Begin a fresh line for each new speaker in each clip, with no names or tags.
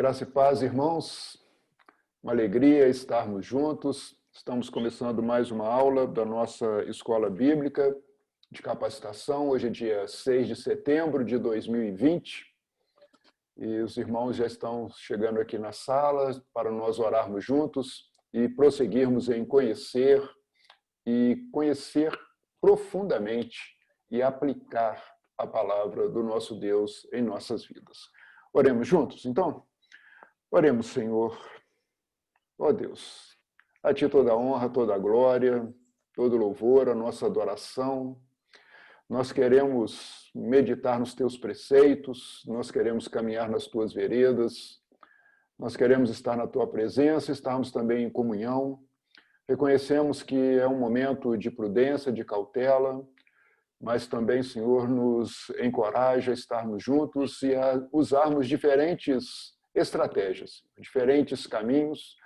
Graça e paz, irmãos. Uma alegria estarmos juntos. Estamos começando mais uma aula da nossa Escola Bíblica de Capacitação. Hoje é dia 6 de setembro de 2020. E os irmãos já estão chegando aqui na sala para nós orarmos juntos e prosseguirmos em conhecer profundamente e aplicar a palavra do nosso Deus em nossas vidas. Oremos juntos, então? Oremos, Senhor. Ó Deus, a Ti toda a honra, toda a glória, todo o louvor, a nossa adoração. Nós queremos meditar nos Teus preceitos, nós queremos caminhar nas Tuas veredas, nós queremos estar na Tua presença, estarmos também em comunhão. Reconhecemos que é um momento de prudência, de cautela, mas também, Senhor, nos encoraja a estarmos juntos e a usarmos diferentes estratégias, diferentes caminhos,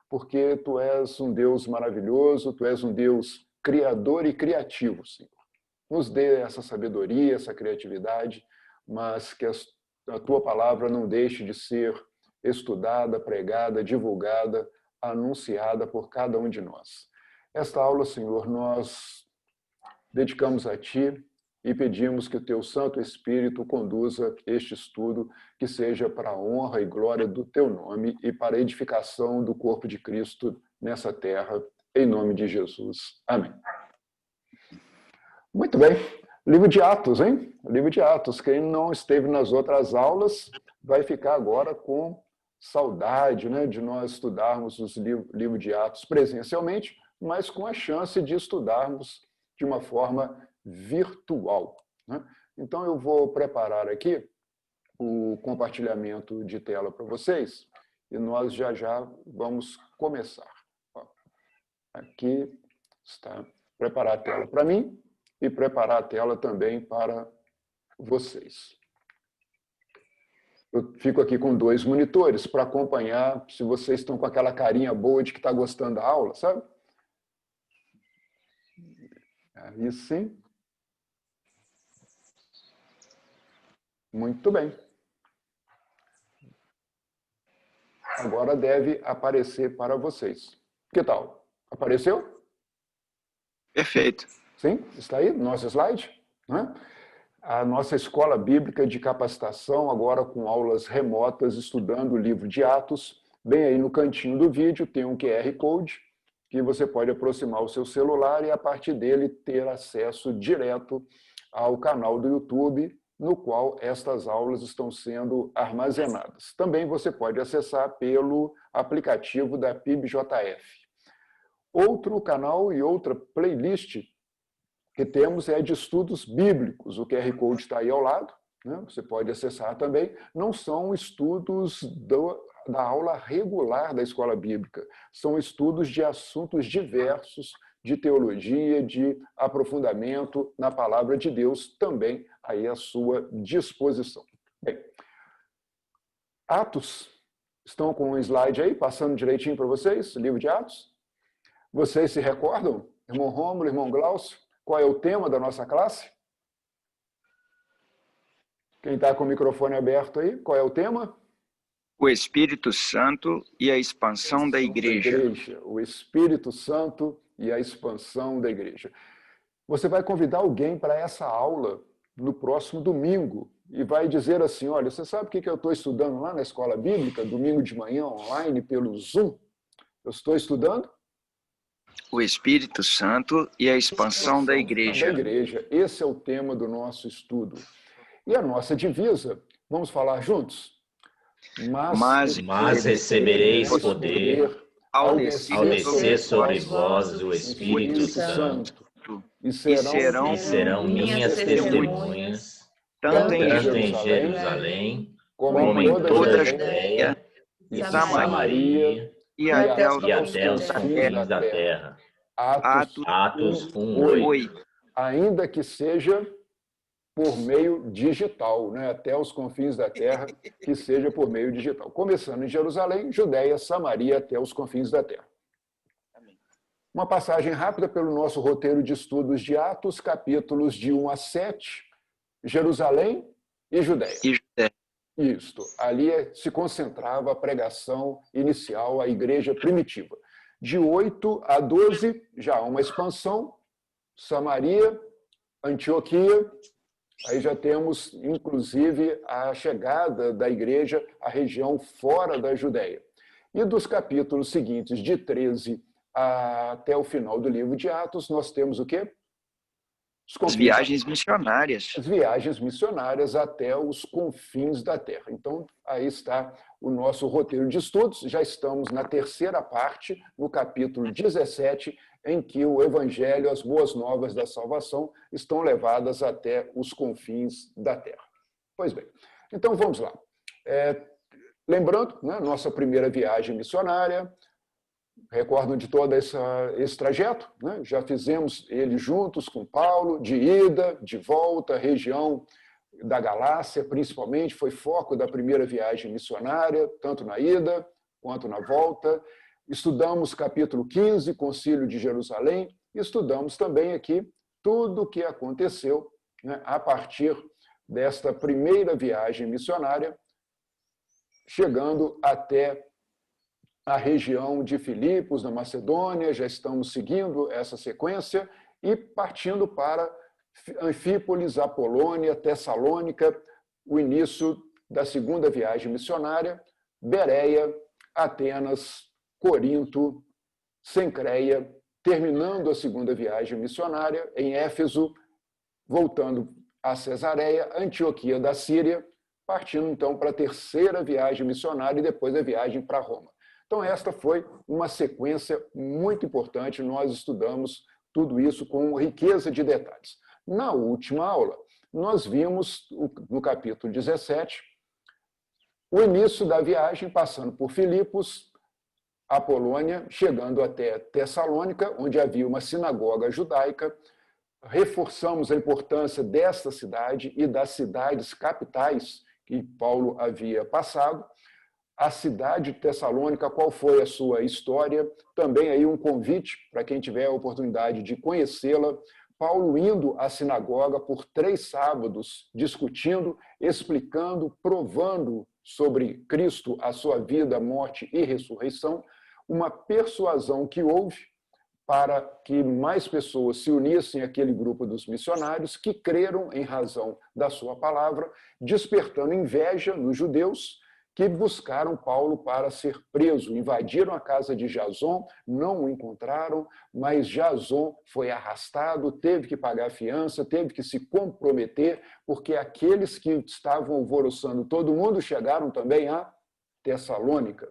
porque Tu és um Deus maravilhoso, Tu és um Deus criador e criativo, Senhor. Nos dê essa sabedoria, essa criatividade, mas que a Tua palavra não deixe de ser estudada, pregada, divulgada, anunciada por cada um de nós. Esta aula, Senhor, nós dedicamos a Ti e pedimos que o Teu Santo Espírito conduza este estudo, que seja para a honra e glória do Teu nome e para a edificação do corpo de Cristo nessa terra, em nome de Jesus. Amém. Muito bem. Livro de Atos, hein? Livro de Atos. Quem não esteve nas outras aulas vai ficar agora com saudade, né, de nós estudarmos os livros de Atos presencialmente, mas com a chance de estudarmos de uma forma virtual, né? Então, eu vou preparar aqui o compartilhamento de tela para vocês e nós já vamos começar. Aqui está. Preparar a tela para mim e preparar a tela também para vocês. Eu fico aqui com 2 monitores para acompanhar se vocês estão com aquela carinha boa de que está gostando da aula, sabe? Aí sim. Muito bem. Agora deve aparecer para vocês. Que tal? Apareceu?
Perfeito.
Sim, está aí, nosso slide, né? A nossa Escola Bíblica de Capacitação, agora com aulas remotas, estudando o livro de Atos. Bem aí no cantinho do vídeo tem um QR Code, que você pode aproximar o seu celular e, a partir dele, ter acesso direto ao canal do YouTube, no qual estas aulas estão sendo armazenadas. Também você pode acessar pelo aplicativo da PIBJF. Outro canal e outra playlist que temos é de estudos bíblicos. O QR Code está aí ao lado, né? Você pode acessar também. Não são estudos da aula regular da Escola Bíblica, são estudos de assuntos diversos, de teologia, de aprofundamento na palavra de Deus, também aí à sua disposição. Bem, Atos, estão com um slide aí, passando direitinho para vocês, livro de Atos? Vocês se recordam, irmão Rômulo, irmão Glaucio, qual é o tema da nossa classe? Quem está com o microfone aberto aí, qual é o tema?
O Espírito Santo e a expansão da igreja.
O Espírito Santo e a expansão da igreja. Você vai convidar alguém para essa aula no próximo domingo e vai dizer assim, olha, você sabe o que eu estou estudando lá na Escola Bíblica, domingo de manhã, online, pelo Zoom? Eu estou estudando
o Espírito Santo e a expansão da igreja.
Esse é o tema do nosso estudo. E a nossa divisa, vamos falar juntos?
Mas recebereis poder ao descer sobre vós o Espírito Santo, e serão minhas testemunhas, tanto em Jerusalém, como em toda a Judéia e Samaria, e até os confins da terra. Atos 1:8.
Ainda que seja por meio digital, né? Até os confins da terra, que seja por meio digital. Começando em Jerusalém, Judéia, Samaria, até os confins da terra. Uma passagem rápida pelo nosso roteiro de estudos de Atos, capítulos de 1 a 7, Jerusalém e Judéia. Isto, ali se concentrava a pregação inicial, a igreja primitiva. De 8 a 12, já há uma expansão, Samaria, Antioquia, aí já temos, inclusive, a chegada da igreja à região fora da Judéia. E dos capítulos seguintes, de 13 até o final do livro de Atos, nós temos o quê?
As viagens missionárias.
As viagens missionárias até os confins da terra. Então, aí está o nosso roteiro de estudos. Já estamos na terceira parte, no capítulo 17, em que o Evangelho, as boas novas da salvação, estão levadas até os confins da terra. Pois bem, então vamos lá. Lembrando, né, nossa primeira viagem missionária, recordam de todo esse trajeto, né? Já fizemos ele juntos com Paulo, de ida, de volta, região da Galácia, principalmente, foi foco da primeira viagem missionária, tanto na ida quanto na volta. Estudamos capítulo 15, Concílio de Jerusalém, e estudamos também aqui tudo o que aconteceu, né, a partir desta primeira viagem missionária, chegando até a região de Filipos, na Macedônia, já estamos seguindo essa sequência, e partindo para Anfípolis, Apolônia, Tessalônica, o início da segunda viagem missionária, Bereia, Atenas, Corinto, Cencreia, terminando a segunda viagem missionária em Éfeso, voltando a Cesareia, Antioquia da Síria, partindo então para a terceira viagem missionária e depois a viagem para Roma. Então, esta foi uma sequência muito importante, nós estudamos tudo isso com riqueza de detalhes. Na última aula, nós vimos, no capítulo 17, o início da viagem, passando por Filipos, Apolônia, chegando até Tessalônica, onde havia uma sinagoga judaica. Reforçamos a importância desta cidade e das cidades capitais que Paulo havia passado. A cidade de Tessalônica, qual foi a sua história, também aí um convite para quem tiver a oportunidade de conhecê-la. Paulo indo à sinagoga por 3 sábados, discutindo, explicando, provando sobre Cristo, a sua vida, morte e ressurreição, uma persuasão que houve para que mais pessoas se unissem àquele grupo dos missionários que creram em razão da sua palavra, despertando inveja nos judeus, que buscaram Paulo para ser preso. Invadiram a casa de Jason, não o encontraram, mas Jason foi arrastado, teve que pagar fiança, teve que se comprometer, porque aqueles que estavam alvoroçando todo mundo chegaram também a Tessalônica.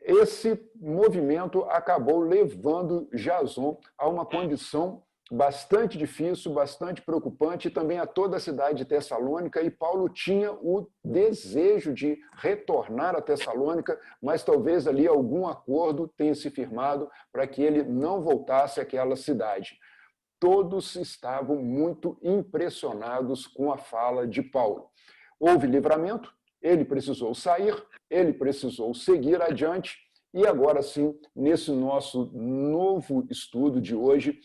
Esse movimento acabou levando Jason a uma condição bastante difícil, bastante preocupante, e também a toda a cidade de Tessalônica, e Paulo tinha o desejo de retornar a Tessalônica, mas talvez ali algum acordo tenha se firmado para que ele não voltasse àquela cidade. Todos estavam muito impressionados com a fala de Paulo. Houve livramento, ele precisou sair, ele precisou seguir adiante, e agora sim, nesse nosso novo estudo de hoje,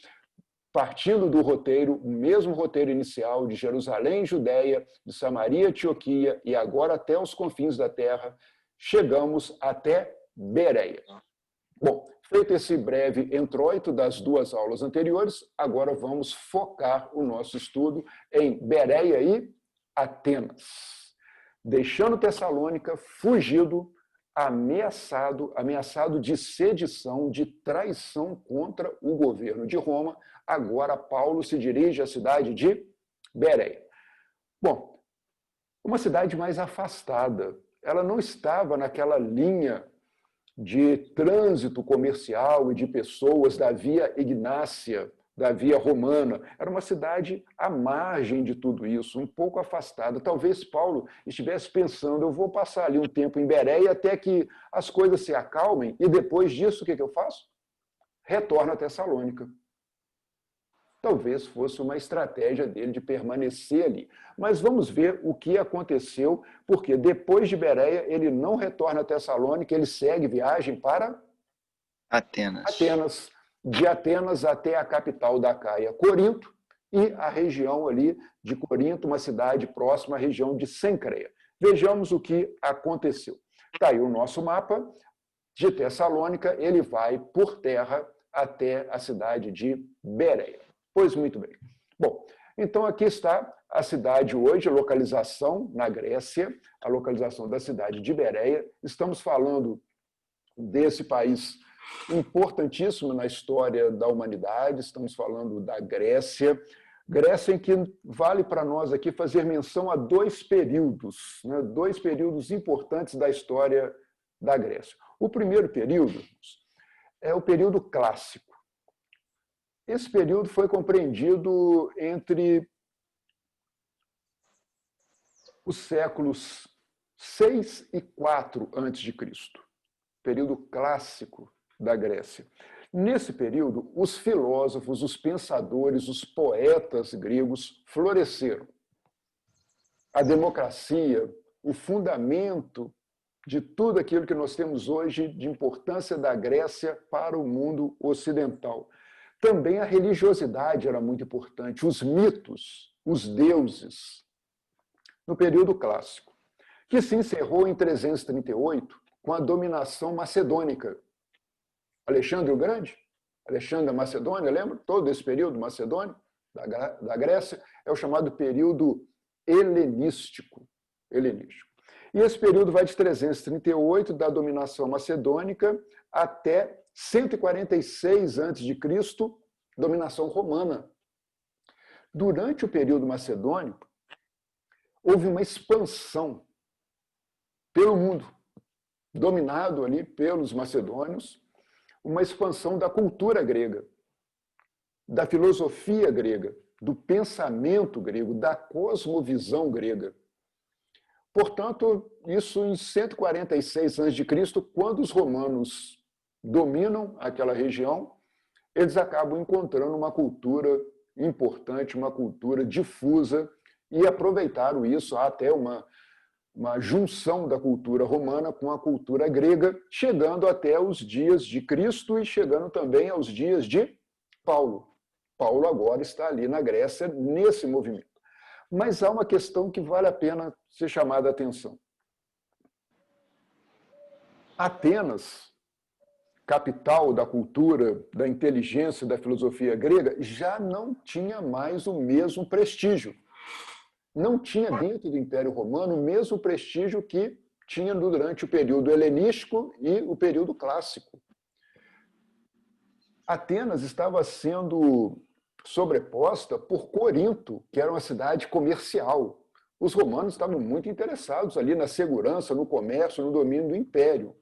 partindo do roteiro, o mesmo roteiro inicial de Jerusalém, Judéia, de Samaria, Antioquia e agora até os confins da terra, chegamos até Bereia. Bom, feito esse breve introito das 2 aulas anteriores, agora vamos focar o nosso estudo em Bereia e Atenas. Deixando Tessalônica, fugido, ameaçado de sedição, de traição contra o governo de Roma, agora Paulo se dirige à cidade de Bereia. Bom, uma cidade mais afastada, ela não estava naquela linha de trânsito comercial e de pessoas da Via Ignácia, da Via Romana. Era uma cidade à margem de tudo isso, um pouco afastada. Talvez Paulo estivesse pensando, eu vou passar ali um tempo em Bereia até que as coisas se acalmem e depois disso o que eu faço? Retorno a Tessalônica. Talvez fosse uma estratégia dele de permanecer ali. Mas vamos ver o que aconteceu, porque depois de Bereia ele não retorna a Tessalônica, ele segue viagem para Atenas. De Atenas até a capital da Caia, Corinto, e a região ali de Corinto, uma cidade próxima à região de Cencreia. Vejamos o que aconteceu. Está aí o nosso mapa de Tessalônica, ele vai por terra até a cidade de Bereia. Pois muito bem. Bom, então aqui está a cidade hoje, a localização na Grécia, a localização da cidade de Bereia. Estamos falando desse país importantíssimo na história da humanidade, estamos falando da Grécia. Grécia em que vale para nós aqui fazer menção a dois períodos, né? Dois períodos importantes da história da Grécia. O primeiro período é o período clássico. Esse período foi compreendido entre os séculos 6 e 4 a.C., período clássico da Grécia. Nesse período, os filósofos, os pensadores, os poetas gregos floresceram. A democracia, o fundamento de tudo aquilo que nós temos hoje de importância da Grécia para o mundo ocidental. Também a religiosidade era muito importante, os mitos, os deuses, no período clássico, que se encerrou em 338 com a dominação macedônica. Alexandre o Grande, Alexandre da Macedônia, lembra? Todo esse período macedônio da Grécia é o chamado período helenístico. E esse período vai de 338, da dominação macedônica, até 146 a.C., dominação romana. Durante o período macedônico, houve uma expansão pelo mundo, dominado ali pelos macedônios, uma expansão da cultura grega, da filosofia grega, do pensamento grego, da cosmovisão grega. Portanto, isso em 146 a.C., quando os romanos dominam aquela região, eles acabam encontrando uma cultura importante, uma cultura difusa, e aproveitaram isso até uma junção da cultura romana com a cultura grega, chegando até os dias de Cristo e chegando também aos dias de Paulo. Paulo agora está ali na Grécia, nesse movimento. Mas há uma questão que vale a pena ser chamada a atenção. Atenas, capital da cultura, da inteligência, da filosofia grega, já não tinha mais o mesmo prestígio. Não tinha dentro do Império Romano o mesmo prestígio que tinha durante o período helenístico e o período clássico. Atenas estava sendo sobreposta por Corinto, que era uma cidade comercial. Os romanos estavam muito interessados ali na segurança, no comércio, no domínio do império.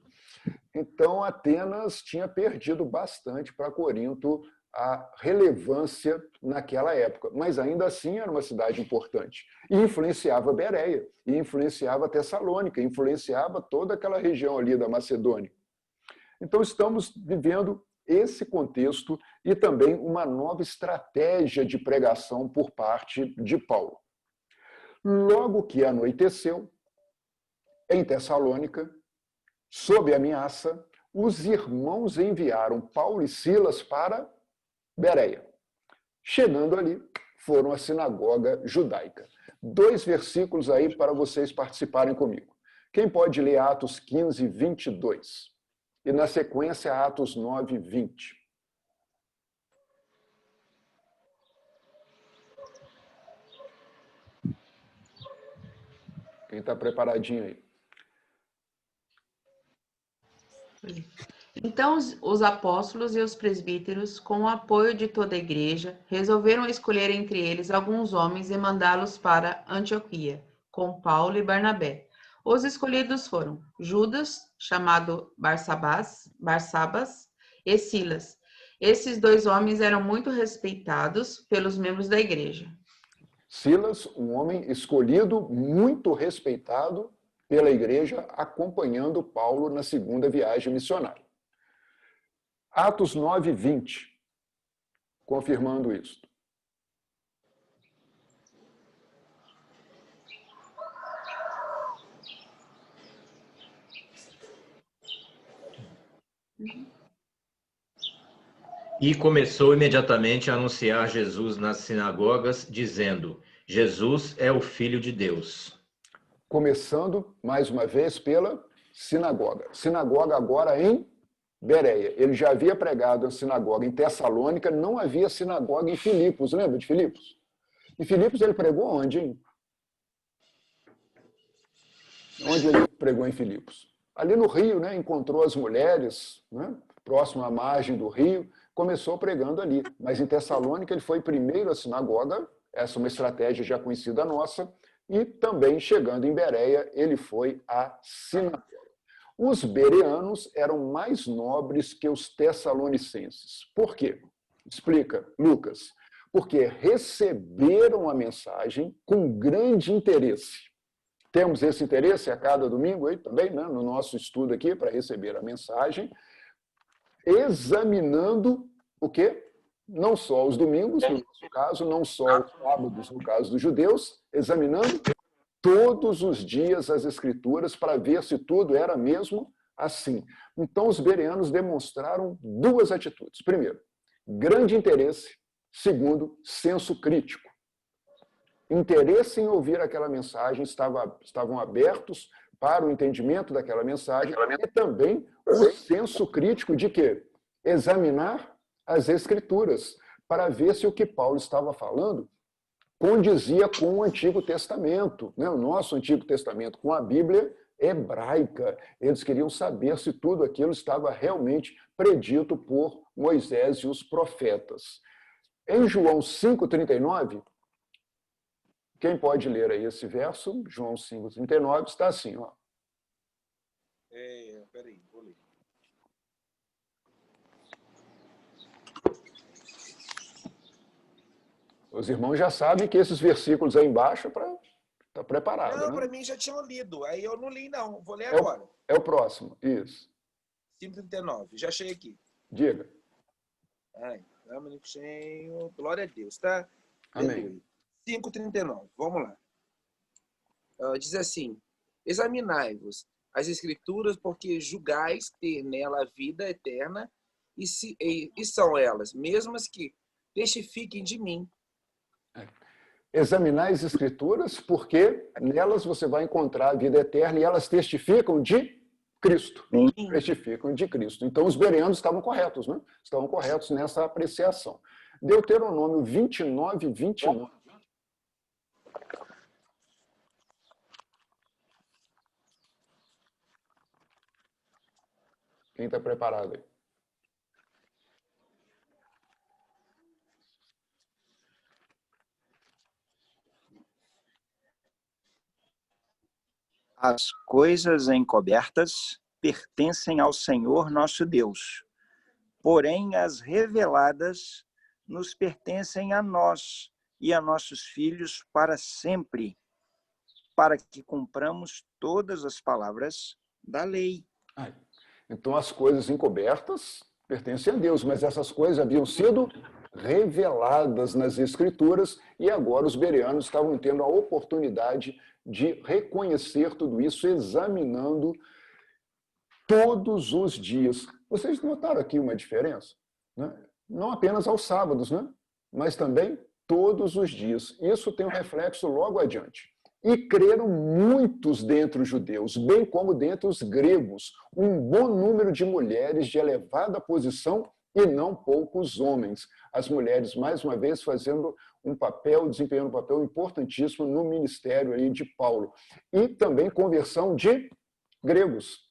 Então, Atenas tinha perdido bastante para Corinto a relevância naquela época, mas ainda assim era uma cidade importante. E influenciava Bereia, e influenciava Tessalônica, influenciava toda aquela região ali da Macedônia. Então, estamos vivendo esse contexto e também uma nova estratégia de pregação por parte de Paulo. Logo que anoiteceu, em Tessalônica, sob ameaça, os irmãos enviaram Paulo e Silas para Bereia. Chegando ali, foram à sinagoga judaica. 2 versículos aí para vocês participarem comigo. Quem pode ler Atos 15, 22? E na sequência, Atos 9, 20. Quem está preparadinho aí?
Então os apóstolos e os presbíteros, com o apoio de toda a igreja, resolveram escolher entre eles alguns homens e mandá-los para Antioquia, com Paulo e Barnabé. Os escolhidos foram Judas, chamado Barsabás, e Silas. Esses 2 homens eram muito respeitados pelos membros da igreja.
Silas, um homem escolhido, muito respeitado pela igreja, acompanhando Paulo na segunda viagem missionária. Atos 9, 20, confirmando isso.
E começou imediatamente a anunciar Jesus nas sinagogas, dizendo: Jesus é o Filho de Deus.
Começando, mais uma vez, pela sinagoga. Sinagoga agora em Bereia. Ele já havia pregado a sinagoga em Tessalônica, não havia sinagoga em Filipos. Lembra de Filipos? Em Filipos ele pregou onde, hein? Onde ele pregou em Filipos? Ali no Rio, né? Encontrou as mulheres, né? Próximo à margem do rio, começou pregando ali. Mas em Tessalônica ele foi primeiro à sinagoga, essa é uma estratégia já conhecida nossa, e também chegando em Bereia, ele foi à sinagoga. Os bereanos eram mais nobres que os tessalonicenses. Por quê? Explica, Lucas. Porque receberam a mensagem com grande interesse. Temos esse interesse a cada domingo aí também, né, no nosso estudo aqui, para receber a mensagem, examinando o quê? Não só os domingos, no nosso caso, não só os sábados, no caso dos judeus, examinando todos os dias as escrituras para ver se tudo era mesmo assim. Então, os bereanos demonstraram duas atitudes. Primeiro, grande interesse. Segundo, senso crítico. Interesse em ouvir aquela mensagem, estavam abertos para o entendimento daquela mensagem e também o senso crítico de quê? Examinar as escrituras para ver se o que Paulo estava falando condizia com o Antigo Testamento, né? O nosso Antigo Testamento, com a Bíblia hebraica. Eles queriam saber se tudo aquilo estava realmente predito por Moisés e os profetas. Em João 5,39, quem pode ler aí esse verso? João 5,39, está assim, ó.
Peraí, vou ler.
Os irmãos já sabem que esses versículos aí embaixo está preparado.
Não,
né?
para mim já tinham lido. Aí eu não li, não. Vou ler agora.
É o próximo, isso.
5,39. Já achei aqui.
Diga.
Ai, Senhor. Glória a Deus, tá?
Amém.
5,39. Vamos lá. Diz assim: examinai-vos as Escrituras, porque julgais ter nela a vida eterna, e são elas mesmas que testifiquem de mim.
Examinar as Escrituras, porque nelas você vai encontrar a vida eterna e elas testificam de Cristo.
Sim.
Testificam de Cristo. Então, os bereanos estavam corretos, né? Estavam corretos nessa apreciação. Deuteronômio 29, 29. Quem está preparado aí?
As coisas encobertas pertencem ao Senhor nosso Deus, porém as reveladas nos pertencem a nós e a nossos filhos para sempre, para que cumpramos todas as palavras da lei.
Então, as coisas encobertas pertencem a Deus, mas essas coisas haviam sido reveladas nas Escrituras e agora os bereanos estavam tendo a oportunidade de reconhecer tudo isso, examinando todos os dias. Vocês notaram aqui uma diferença? Né? Não apenas aos sábados, né? Mas também todos os dias. Isso tem um reflexo logo adiante. E creram muitos dentre os judeus, bem como dentre os gregos, um bom número de mulheres de elevada posição e não poucos homens. As mulheres, mais uma vez, fazendo desempenhando um papel importantíssimo no ministério aí de Paulo. E também conversão de gregos,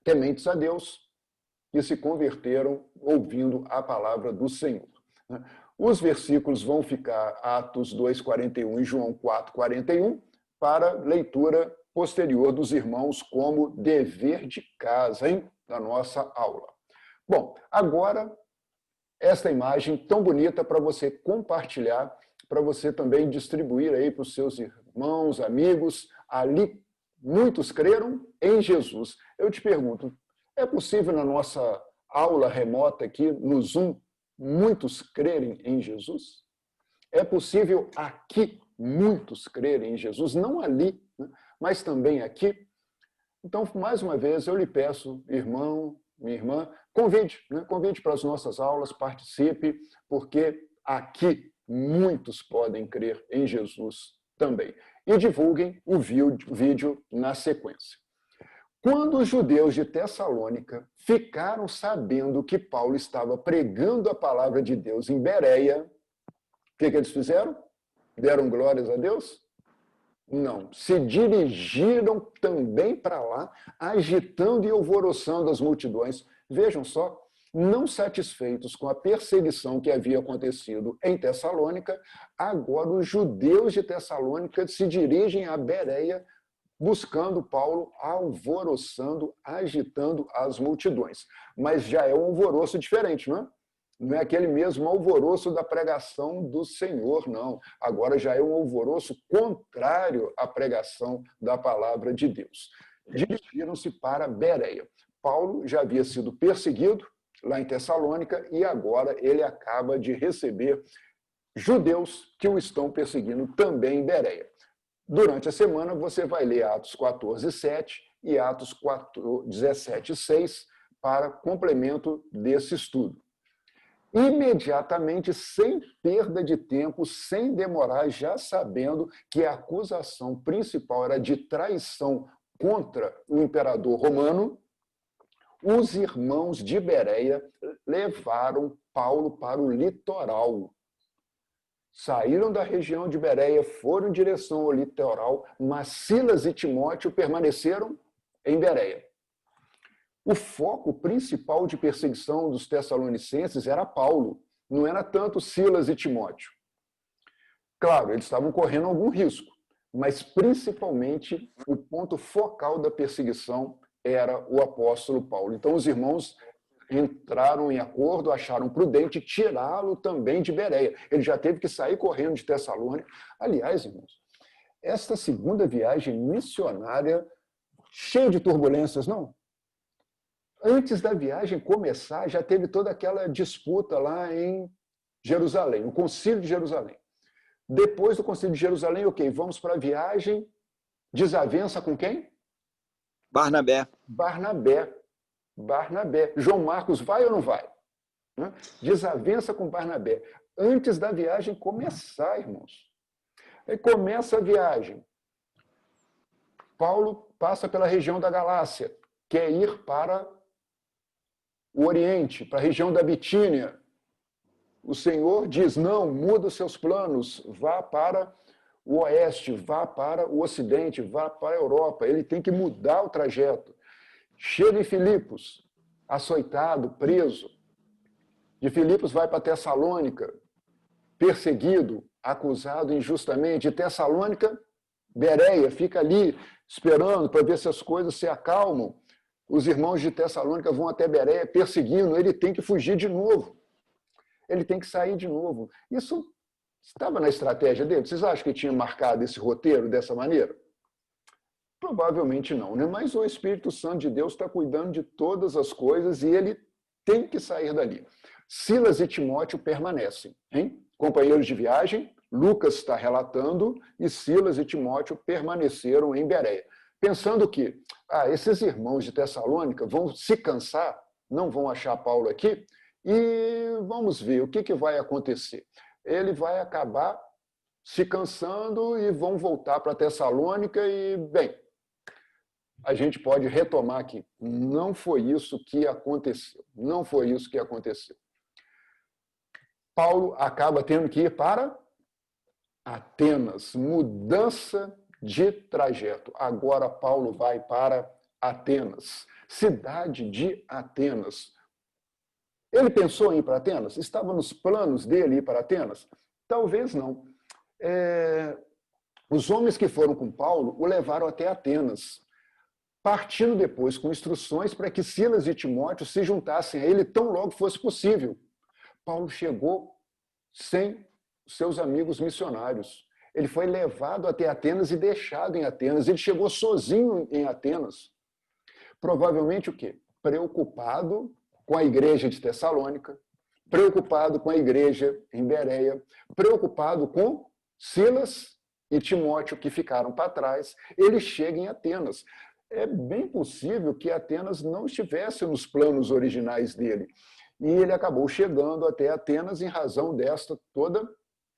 tementes a Deus, que se converteram ouvindo a palavra do Senhor. Os versículos vão ficar Atos 2:41 e João 4:41, para leitura posterior dos irmãos como dever de casa, hein, da nossa aula. Bom, agora, esta imagem tão bonita para você compartilhar, para você também distribuir aí para os seus irmãos, amigos. Ali, muitos creram em Jesus. Eu te pergunto, é possível na nossa aula remota aqui, no Zoom, muitos crerem em Jesus? É possível aqui muitos crerem em Jesus, não ali, né, mas também aqui? Então, mais uma vez, eu lhe peço, irmão, minha irmã, convide, né? Convide para as nossas aulas, participe, porque aqui muitos podem crer em Jesus também. E divulguem o vídeo na sequência. Quando os judeus de Tessalônica ficaram sabendo que Paulo estava pregando a palavra de Deus em Bereia, o que eles fizeram? Deram glórias a Deus? Não. Se dirigiram também para lá, agitando e alvoroçando as multidões. Vejam só, não satisfeitos com a perseguição que havia acontecido em Tessalônica, agora os judeus de Tessalônica se dirigem a Bereia, buscando Paulo, alvoroçando, agitando as multidões. Mas já é um alvoroço diferente, não é? Não é aquele mesmo alvoroço da pregação do Senhor, não. Agora já é um alvoroço contrário à pregação da palavra de Deus. Dirigiram-se para Bereia. Paulo já havia sido perseguido lá em Tessalônica e agora ele acaba de receber judeus que o estão perseguindo também em Bereia. Durante a semana, você vai ler Atos 14:7 e Atos 17:6 para complemento desse estudo. Imediatamente, sem perda de tempo, sem demorar, já sabendo que a acusação principal era de traição contra o imperador romano, os irmãos de Bereia levaram Paulo para o litoral. Saíram da região de Bereia, foram em direção ao litoral, mas Silas e Timóteo permaneceram em Bereia. O foco principal de perseguição dos tessalonicenses era Paulo, não era tanto Silas e Timóteo. Claro, eles estavam correndo algum risco, mas principalmente o ponto focal da perseguição era o apóstolo Paulo. Então os irmãos entraram em acordo, acharam prudente tirá-lo também de Bereia. Ele já teve que sair correndo de Tessalônica. Aliás, irmãos, esta segunda viagem missionária, cheia de turbulências, não? Antes da viagem começar, já teve toda aquela disputa lá em Jerusalém, o Concílio de Jerusalém. Depois do Concílio de Jerusalém, ok, vamos para a viagem, desavença com quem?
Barnabé.
Barnabé. João Marcos vai ou não vai? Desavença com Barnabé. Antes da viagem começar, irmãos. Aí começa a viagem. Paulo passa pela região da Galácia, quer ir para o Oriente, para a região da Bitínia. O Senhor diz, não, muda os seus planos, vá para o Oeste, vá para o Ocidente, vá para a Europa. Ele tem que mudar o trajeto. Chega em Filipos, açoitado, preso. De Filipos vai para Tessalônica, perseguido, acusado injustamente. De Tessalônica, Bereia, fica ali esperando para ver se as coisas se acalmam. Os irmãos de Tessalônica vão até Bereia perseguindo, ele tem que fugir de novo. Ele tem que sair de novo. Isso estava na estratégia dele? Vocês acham que tinha marcado esse roteiro dessa maneira? Provavelmente não, né? Mas o Espírito Santo de Deus está cuidando de todas as coisas e ele tem que sair dali. Silas e Timóteo permanecem, hein? Companheiros de viagem, Lucas está relatando, e Silas e Timóteo permaneceram em Bereia. Pensando que esses irmãos de Tessalônica vão se cansar, não vão achar Paulo aqui, e vamos ver o que vai acontecer. Ele vai acabar se cansando e vão voltar para Tessalônica e, bem, a gente pode retomar aqui. Não foi isso que aconteceu. Não foi isso que aconteceu. Paulo acaba tendo que ir para Atenas. Mudança de trajeto. Agora Paulo vai para Atenas. Cidade de Atenas. Ele pensou em ir para Atenas? Estava nos planos dele ir para Atenas? Talvez não. Os homens que foram com Paulo o levaram até Atenas, partindo depois com instruções para que Silas e Timóteo se juntassem a ele tão logo fosse possível. Paulo chegou sem seus amigos missionários. Ele foi levado até Atenas e deixado em Atenas. Ele chegou sozinho em Atenas. Provavelmente o quê? Preocupado com a igreja de Tessalônica, preocupado com a igreja em Bereia, preocupado com Silas e Timóteo, que ficaram para trás. Ele chega em Atenas. É bem possível que Atenas não estivesse nos planos originais dele. E ele acabou chegando até Atenas em razão desta toda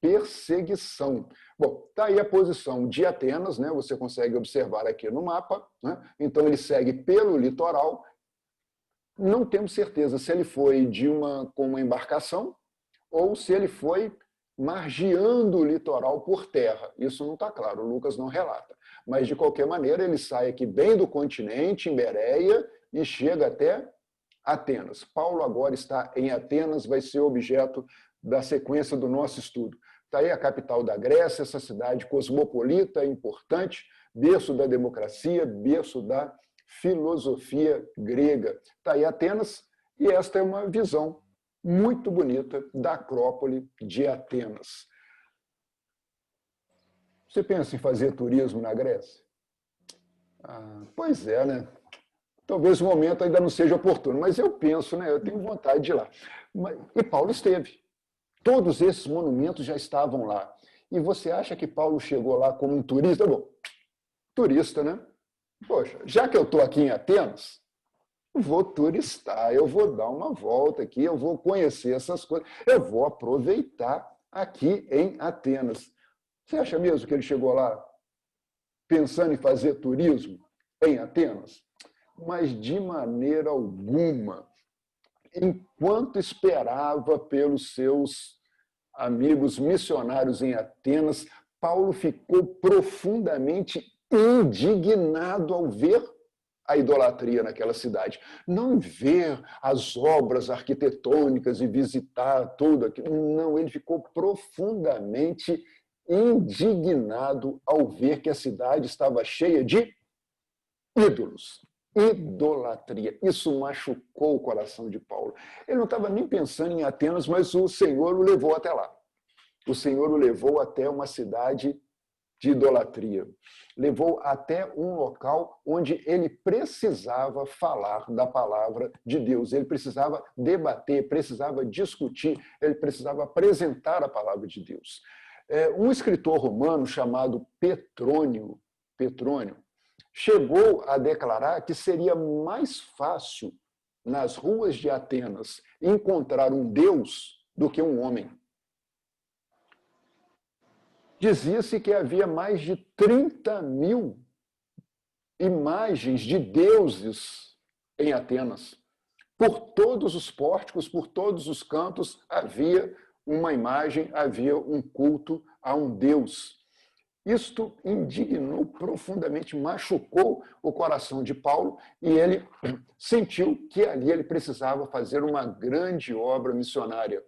perseguição. Bom, está aí a posição de Atenas, né? Você consegue observar aqui no mapa, né? Então ele segue pelo litoral. Não temos certeza se ele foi com uma embarcação ou se ele foi margeando o litoral por terra. Isso não está claro, Lucas não relata. Mas, de qualquer maneira, ele sai aqui bem do continente, em Bereia, e chega até Atenas. Paulo agora está em Atenas, vai ser objeto da sequência do nosso estudo. Está aí a capital da Grécia, essa cidade cosmopolita, importante, berço da democracia, berço da filosofia grega. Está aí Atenas, e esta é uma visão muito bonita da Acrópole de Atenas. Você pensa em fazer turismo na Grécia? Pois é, né? Talvez o momento ainda não seja oportuno, mas eu penso, né? Eu tenho vontade de ir lá. E Paulo esteve. Todos esses monumentos já estavam lá. E você acha que Paulo chegou lá como um turista? Bom, turista, né? Poxa, já que eu estou aqui em Atenas, vou turistar, eu vou dar uma volta aqui, eu vou conhecer essas coisas, eu vou aproveitar aqui em Atenas. Você acha mesmo que ele chegou lá pensando em fazer turismo em Atenas? Mas de maneira alguma. Enquanto esperava pelos seus amigos missionários em Atenas, Paulo ficou profundamente indignado ao ver a idolatria naquela cidade. Não ver as obras arquitetônicas e visitar tudo aquilo. Não, ele ficou profundamente indignado ao ver que a cidade estava cheia de ídolos. Idolatria. Isso machucou o coração de Paulo. Ele não estava nem pensando em Atenas, mas o Senhor o levou até lá. O Senhor o levou até uma cidade de idolatria. Levou até um local onde ele precisava falar da palavra de Deus. Ele precisava debater, precisava discutir, ele precisava apresentar a palavra de Deus. Um escritor romano chamado Petrônio chegou a declarar que seria mais fácil nas ruas de Atenas encontrar um Deus do que um homem. Dizia-se que havia mais de 30.000 imagens de deuses em Atenas. Por todos os pórticos, por todos os cantos, havia uma imagem, havia um culto a um Deus. Isto indignou profundamente, machucou o coração de Paulo e ele sentiu que ali ele precisava fazer uma grande obra missionária.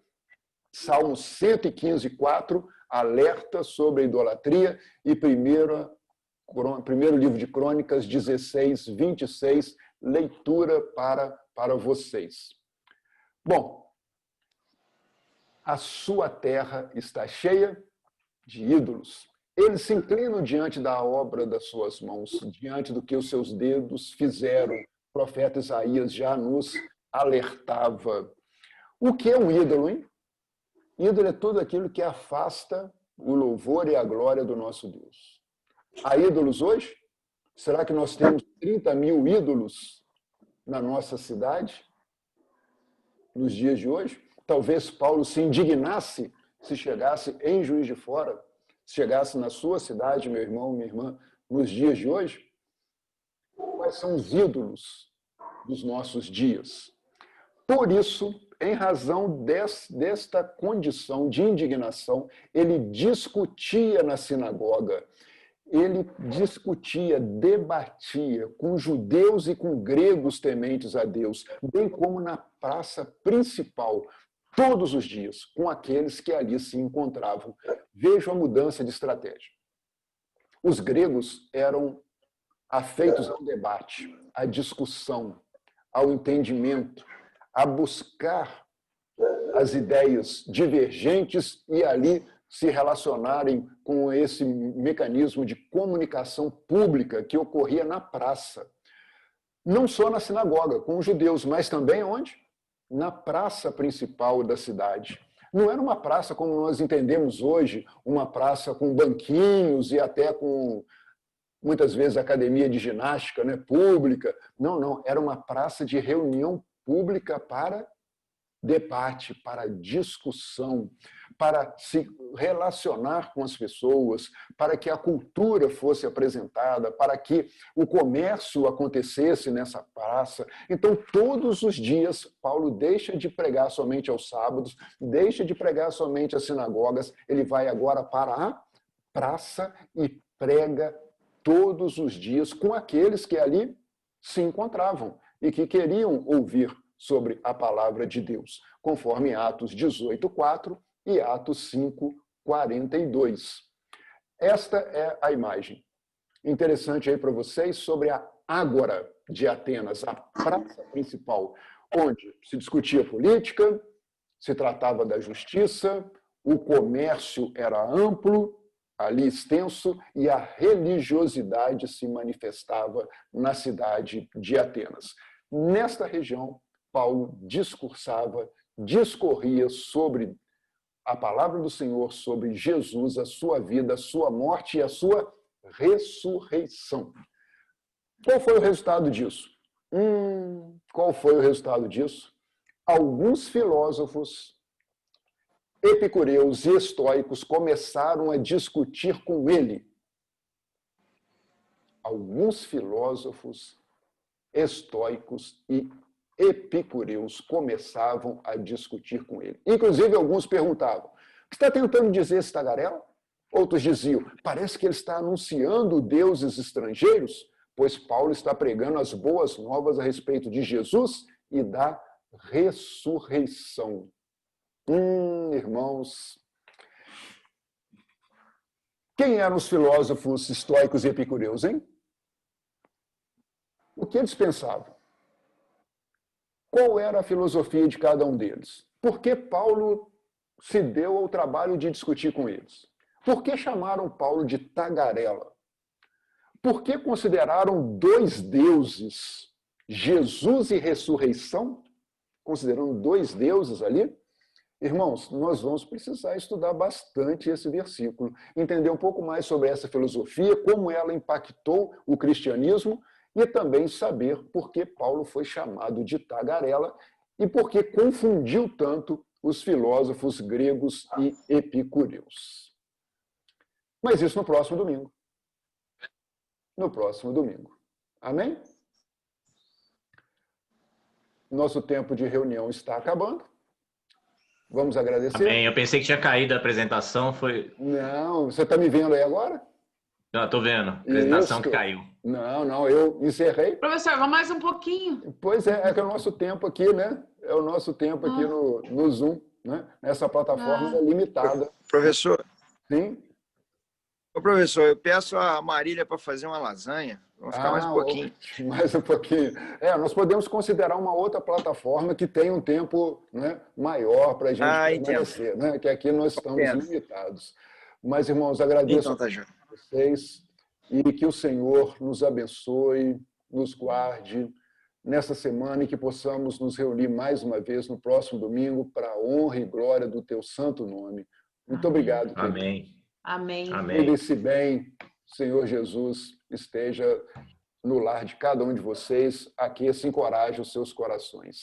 Salmo 115:4 alerta sobre a idolatria e primeiro livro de Crônicas 16:26, leitura para vocês. Bom, a sua terra está cheia de ídolos. Eles se inclinam diante da obra das suas mãos, diante do que os seus dedos fizeram. O profeta Isaías já nos alertava. O que é um ídolo, hein? Ídolo é tudo aquilo que afasta o louvor e a glória do nosso Deus. Há ídolos hoje? Será que nós temos 30.000 ídolos na nossa cidade, nos dias de hoje? Talvez Paulo se indignasse se chegasse em Juiz de Fora, se chegasse na sua cidade, meu irmão, minha irmã, nos dias de hoje. Quais são os ídolos dos nossos dias? Por isso, em razão desta condição de indignação, ele discutia na sinagoga, ele discutia, debatia com judeus e com gregos tementes a Deus, bem como na praça principal, todos os dias, com aqueles que ali se encontravam. Vejam a mudança de estratégia. Os gregos eram afeitos ao debate, à discussão, ao entendimento, a buscar as ideias divergentes e ali se relacionarem com esse mecanismo de comunicação pública que ocorria na praça. Não só na sinagoga, com os judeus, mas também onde? Na praça principal da cidade. Não era uma praça como nós entendemos hoje, uma praça com banquinhos e até com, muitas vezes, academia de ginástica, né, pública. Não, era uma praça de reunião pública para debate, para discussão, para se relacionar com as pessoas, para que a cultura fosse apresentada, para que o comércio acontecesse nessa praça. Então, todos os dias, Paulo deixa de pregar somente aos sábados, deixa de pregar somente às sinagogas, ele vai agora para a praça e prega todos os dias com aqueles que ali se encontravam e que queriam ouvir sobre a palavra de Deus, conforme Atos 18:4 e Atos 5:42. Esta é a imagem. Interessante aí para vocês sobre a Ágora de Atenas, a praça principal, onde se discutia política, se tratava da justiça, o comércio era amplo, ali extenso, e a religiosidade se manifestava na cidade de Atenas. Nesta região, Paulo discorria sobre a palavra do Senhor, sobre Jesus, a sua vida, a sua morte e a sua ressurreição. Qual foi o resultado disso? Qual foi o resultado disso? Alguns filósofos epicureus e estoicos começaram a discutir com ele. Alguns filósofos estoicos e epicureus começavam a discutir com ele. Inclusive, alguns perguntavam: o que está tentando dizer esse tagarela? Outros diziam: parece que ele está anunciando deuses estrangeiros, pois Paulo está pregando as boas novas a respeito de Jesus e da ressurreição. Irmãos, quem eram os filósofos estoicos e epicureus, hein? O que eles pensavam? Qual era a filosofia de cada um deles? Por que Paulo se deu ao trabalho de discutir com eles? Por que chamaram Paulo de tagarela? Por que consideraram dois deuses, Jesus e ressurreição? Considerando dois deuses ali? Irmãos, nós vamos precisar estudar bastante esse versículo, entender um pouco mais sobre essa filosofia, como ela impactou o cristianismo, e também saber por que Paulo foi chamado de tagarela e por que confundiu tanto os filósofos gregos e epicureus. Mas isso no próximo domingo. No próximo domingo. Amém? Nosso tempo de reunião está acabando. Vamos agradecer?
Amém. Eu pensei que tinha caído a apresentação, foi...
Não, você está me vendo aí agora?
Não, estou vendo. A apresentação
Isso.
que caiu.
Não, eu encerrei.
Professor, vamos mais um pouquinho.
Pois é que é o nosso tempo aqui, né? É o nosso tempo aqui no Zoom, né? Nessa plataforma limitada.
Professor.
Sim?
Ô, professor, eu peço a Marília para fazer uma lasanha. Vamos ficar mais um pouquinho.
Mais um pouquinho. Nós podemos considerar uma outra plataforma que tem um tempo, né, maior para a gente permanecer, né? Que aqui nós estamos limitados. Mas, irmãos, agradeço a vocês e que o Senhor nos abençoe, nos guarde nessa semana e que possamos nos reunir mais uma vez no próximo domingo para a honra e glória do teu santo nome. Muito obrigado.
Amém.
Amém.
Cuide-se bem, Senhor Jesus, esteja no lar de cada um de vocês, aqueça e encoraje os seus corações.